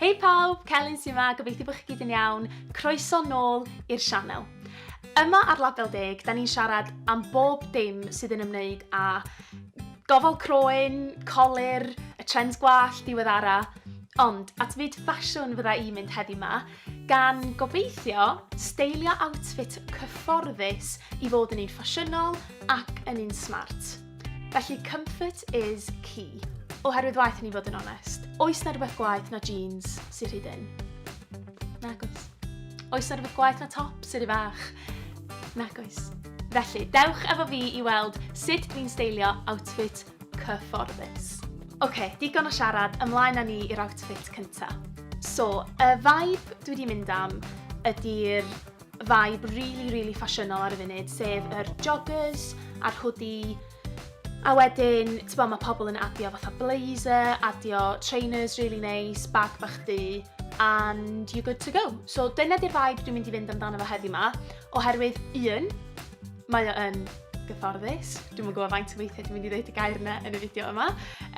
Hei pawb, Celyn sy'n yma, gobeithio bod chi gyd yn iawn. Croeso nôl i'r sianel. Yma ar Label Deg, da ni'n siarad am bob dim sydd yn ymwneud â gofal croen, colur, y trends gwallt, diweddara. Ond, at fyd ffasiwn fydda i'n mynd heddi yma, gan gobeithio steilio outfit cyfforddus i fod yn un ffasiynol ac yn un smart. Felly, comfort is key. Oherwydd waith ni fod yn onest. Oes na rhywbeth gwaith na jeans sy'n rhydyn? Nag oes. Oes na rhywbeth gwaith na top sy'n rhy fach? Nag oes. Felly, dewch efo fi i weld sut dwi'n steilio outfit cyfforddus. Oce, digon o siarad, ymlaen â ni i'r outfit cynta. So, y vibe dwi wedi mynd am ydy'r vibe really ffasiynol ar y funud, sef yr joggers a'r hoodie. A wedyn, mae pobl yn adio fatha blazer, adio trainers really nice, bag bach du, and you're good to go. So dyna di'r vibe dwi'n mynd i fynd amdano fo heddi yma, oherwydd un, mae o yn gyfforddus. Dwi'm yn gwybod faint o weithiau dwi'n mynd i ddeud y gair yna yn y fideo yma.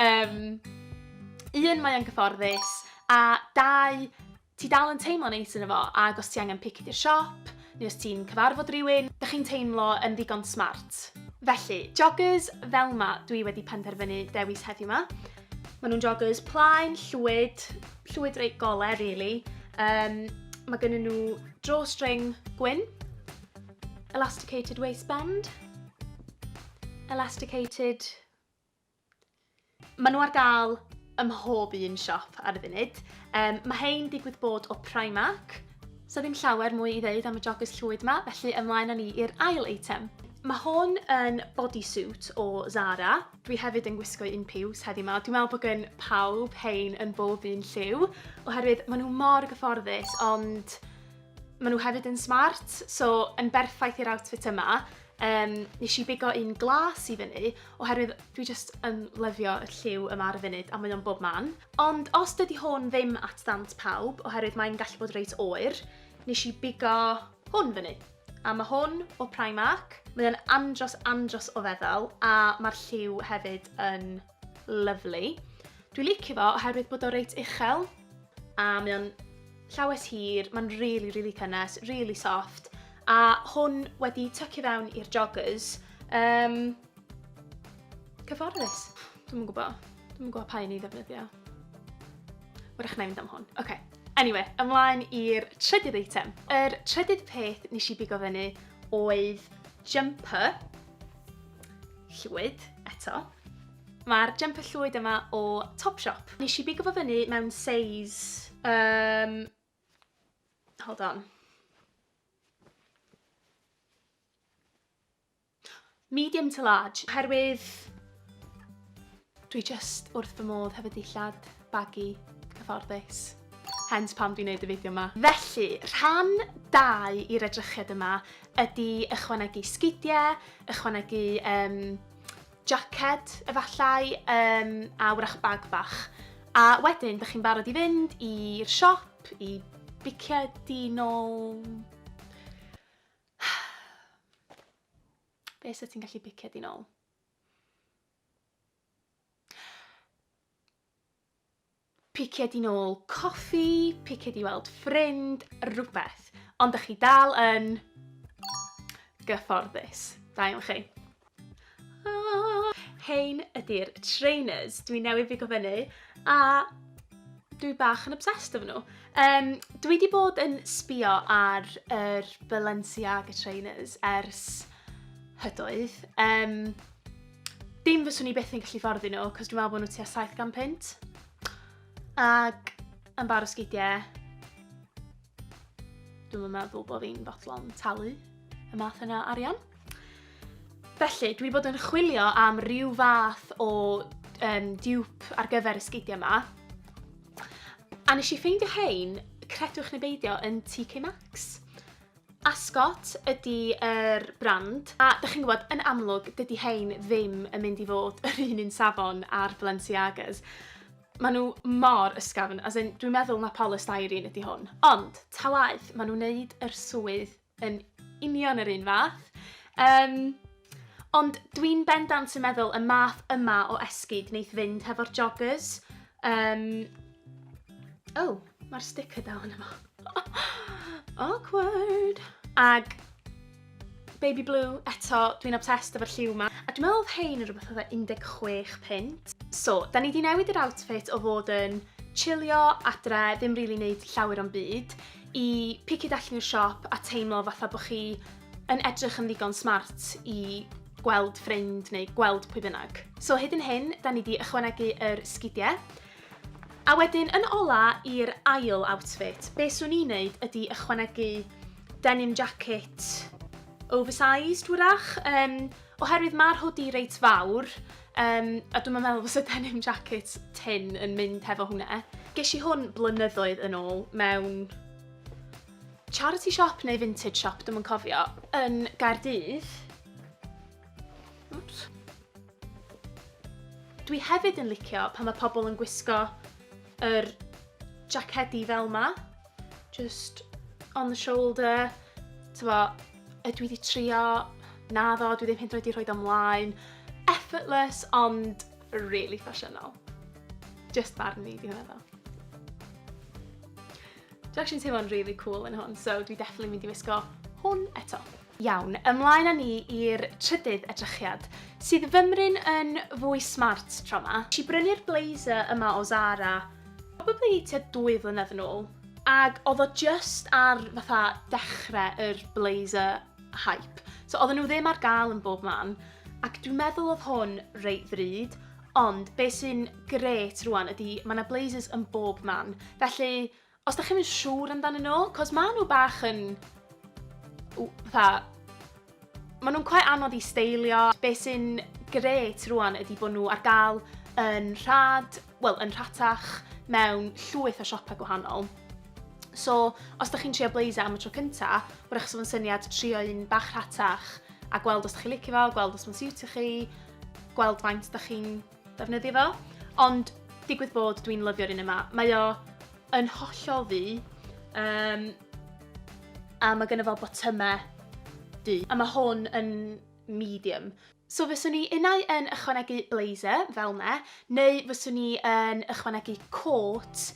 Un, mae o'n gyfforddus, a dau, ti dal yn teimlo neis yn efo, ac os ti angen picio i'r siop, neu os ti'n cyfarfod rhywun, ydych chi'n teimlo yn ddigon smart. Felly, joggers fel yma dwi wedi penderfynu dewis heddiw yma. Maen nhw'n joggers plaen, llwyd reit golau, really. Mae gennyn nhw drawstring gwyn, elasticated waistband, elasticated. Maen nhw ar gael ym mhob un siop ar y funud. Mae hein digwydd bod o Primark, so ddim llawer mwy i ddeud am y joggers llwyd yma, felly ymlaen â ni i'r ail eitem. Mae hwn yn bodysuit o Zara. Dwi hefyd yn gwisgo un piws heddi yma. Dwi'n meddwl bod gen pawb hein yn bob un lliw, oherwydd maen nhw mor gyfforddus, ond maen nhw hefyd yn smart, so yn berffaith i'r outfit yma. Nes i bigo un glas i fyny, oherwydd dwi just yn lyfio y lliw yma ar y funud, a mae o'n bob man. Ond os dydy hwn ddim at ddant pawb, oherwydd mae'n gallu bod reit oer, nes i bigo hwn fyny. A mae hwn o Primark. Mae'n andros o feddwl, a mae'r lliw hefyd yn lyflu. Dwi'n licio fo oherwydd bod o reit uchel, a mae'n llawes hir, mae'n really cynnes, really soft, a hwn wedi tycio fewn i'r joggers. Cyfforddus. Dwi'm yn gwybod pa un i ddefnyddio. Wrach na i fynd am hwn. Okay. Anyway, ymlaen i'r trydydd eitem. Yr trydydd peth nes i bigo fyny oedd jumper llwyd eto. Mae'r jumper llwyd yma o Topshop. Nes i bigo fo fyny mewn size... hold on. Medium to large. Oherwydd dwi just wrth fy modd hefo dillad, baggy, cyfforddus. Hence pam dwi'n gwneud y fideo yma. Felly, rhan 2 i'r edrychiad yma ydy ychwanegu sgidiau, ychwanegu jacket efallai, a wrach bag bach. A wedyn, ydych chi'n barod i fynd i'r siop, i bicio di nôl... Be sydd ti'n gallu bicio di nôl? Picio di nôl coffi, picio di weld ffrind, rhywbeth. Ond ydych chi dal yn gyfforddus. Da iawn chi. Hein ydy'r trainers dwi'n newydd bigo fyny, a dwi bach yn obsessed efo nhw. Dwi wedi bod yn sbio ar yr Balenciaga trainers ers hydoedd. Dim fyswn i byth yn gallu fforddi nhw, cos dwi'n meddwl bod nhw tua £700. Ac yn bar o sgidiau, dwi'n meddwl bod fi'n fodlon talu y math yna arian. Felly, dwi bod yn chwilio am ryw fath o dupe ar gyfer y sgidiau yma. A nes i ffeindio hein, credwch neu beidio, yn TK Maxx. Ascot ydy yr brand, a dych chi'n gwybod, yn amlwg, dydy hein ddim yn mynd i fod yr un safon ar Balenciagas. Maen nhw mor ysgafn, as in, dwi'n meddwl na polystyrene ydy hwn. Ond, ta waith, maen nhw'n neud yr swydd yn union yr un fath. Ond dwi'n bendant yn meddwl y math yma o esgid wneith fynd hefo'r joggers. Mae'r sticker dal yn yma. Awkward. Ag baby blue, eto, dwi'n obsessed efo'r lliw yma. A dwi'n meddwl oedd hein yn rhywbeth oedd 16 pint. So, da ni wedi newid yr outfit o fod yn chillio, adre, ddim really wneud llawer o'n byd, i picio allan i'r siop a teimlo fatha bod chi yn edrych yn ddigon smart i gweld ffrind neu gweld pwy bynnag. So hyd yn hyn, da ni wedi ychwanegu yr sgidiau. A wedyn, yn ola i'r ail outfit, be swn i'n neud ydy ychwanegu denim jacket oversized wrach, oherwydd mae'r hoodie reit fawr, a dwi'n meddwl fos y denim jacket tin yn mynd hefo hwnna. Ges i hwn blynyddoedd yn ôl mewn charity shop neu vintage shop, dwi'n cofio, yn Gaerdydd. Oops. Dwi hefyd yn licio pan mae pobl yn gwisgo yr jacedi fel ma, just on the shoulder, tyfo, ydw i wedi trio, naddo, dwi ddim hyd yn oed wedi rhoi ymlaen, effortless, ond really fashionable. Just barn ni, di hwnna ddo. Dwi'n actually teimlo'n really cool yn hwn, so dwi definitely mynd i wisgo hwn eto. Iawn, ymlaen â ni i'r trydydd edrychiad, sydd fymryn yn fwy smart tro yma. Nes i brynu'r blazer yma o Zara, probably tua 2 flynedd yn ôl, ag oedd o just ar fatha dechrau yr blazer hype. So oedden nhw ddim ar gael yn bob man, ac dwi'n meddwl oedd hwn reit ddrud, ond be sy'n gret rwan ydy mae yna blazers yn bob man. Felly, os da chi'n mynd siŵr amdanyn nhw, cos mae nhw bach yn maen nhw'n quite anodd i steilio. Be sy'n gret rwan ydy bod nhw ar gael yn rhatach mewn llwyth o siopau gwahanol. So, os da chi'n trio blazer am y tro cynta, wrach sy'n syniad trio un bach rhatach a gweld os da chi'n licio fo, gweld os mae'n siwtio chi, gweld faint da chi'n defnyddio fo. Ond, digwydd bod dwi'n lyfio'r un yma. Mae o yn hollol ddu, a mae gynno fo botymau du. A mae hwn yn medium. So fyswn ni unau yn ychwanegu blazer fel ne, neu fyswn ni yn ychwanegu coat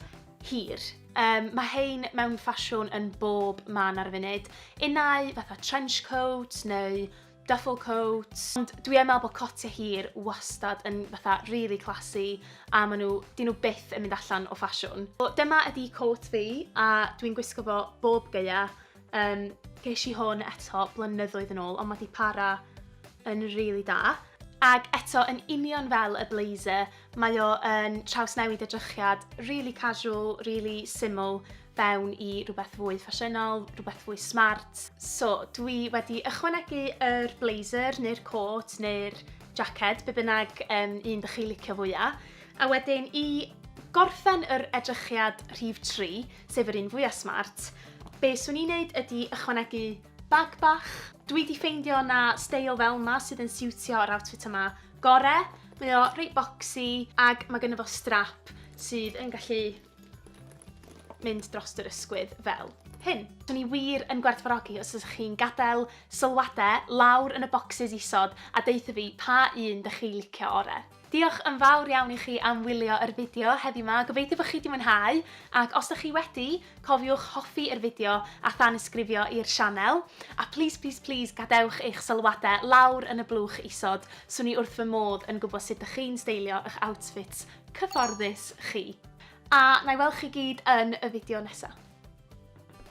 hir. Mae hein mewn ffasiwn yn bob man ar y funud. Unau fatha trench coat neu duffel coat. Ond dwi yn meddwl bod cotiau hir wastad yn fatha really classy a dyn nhw byth yn mynd allan o ffasiwn. So, dyma ydi coat fi a dwi'n gwisgo fo bob gaea. Ges i hwn eto blynyddoedd yn ôl, ond mae di para yn really da. Ag eto, yn union fel y blazer, mae o yn trawsnewid edrychiad, really casual, really simple, fewn i rhywbeth fwy ffasiynol, rhywbeth fwy smart. So, dwi wedi ychwanegu yr blazer, neu'r coat, neu'r jacket, be bynnag un dych chi licio fwyaf. A wedyn, i gorffen yr edrychiad rhif 3, sef yr un fwyaf smart, be swn i'n neud ydy ychwanegu bag bach. Dwi wedi ffeindio na steil fel yma sydd yn siwtio yr outfit yma gore. Mae o reit boxy ag mae gynno fo strap sydd yn gallu mynd dros yr ysgwydd fel hyn. Swn i wir yn gwerthfawrogi os ydych chi'n gadael sylwadau lawr yn y bocsys isod a deutha fi pa un dych chi licio ore. Diolch yn fawr iawn i chi am wylio yr fideo heddiw yma. Gobeithio bod chi wedi mwynhau, ac os ydych chi wedi, cofiwch hoffi yr fideo a thanysgrifio i'r sianel. A please, please, please gadewch eich sylwadau lawr yn y blwch isod, swn i wrth fy modd yn gwybod sut ydych chi'n steilio eich outfits cyfforddus chi. A na i weld chi gyd yn y fideo nesaf.